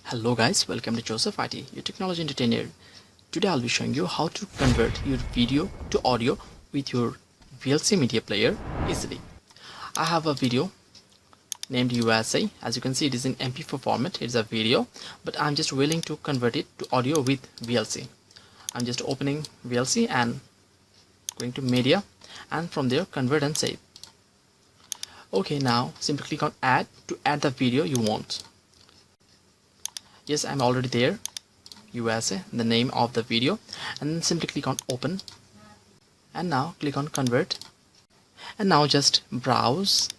Hello guys, welcome to Joseph IT, your technology entertainer. Today I'll be showing you how to convert your video to audio with your VLC media player easily. I have a video named USA. As you can see, it is in mp4 format. It's a video, but I'm just willing to convert it to audio with VLC. I'm just opening VLC and going to media, and from there convert and save. Okay, now simply click on add to add the video you want. Yes, I'm already there, USA, the name of the video, and then simply click on open, and now click on convert, and now just browse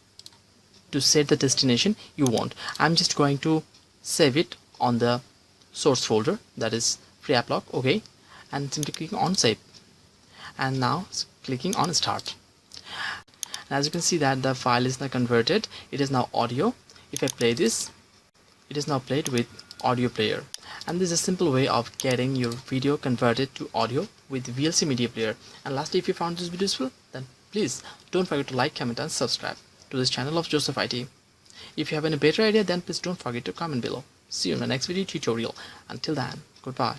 to set the destination you want. I'm just going to save it on the source folder, that is free app lock. Okay, and simply click on save, and now clicking on start. And as you can see that the file is now converted. It is now audio. If I play this, it is now played with audio player. And this is a simple way of getting your video converted to audio with VLC media player. And lastly, if you found this video useful, then please don't forget to like, comment and subscribe to this channel of Joseph IT. If you have any better idea, then please don't forget to comment below. See you in the next video tutorial. Until then, goodbye.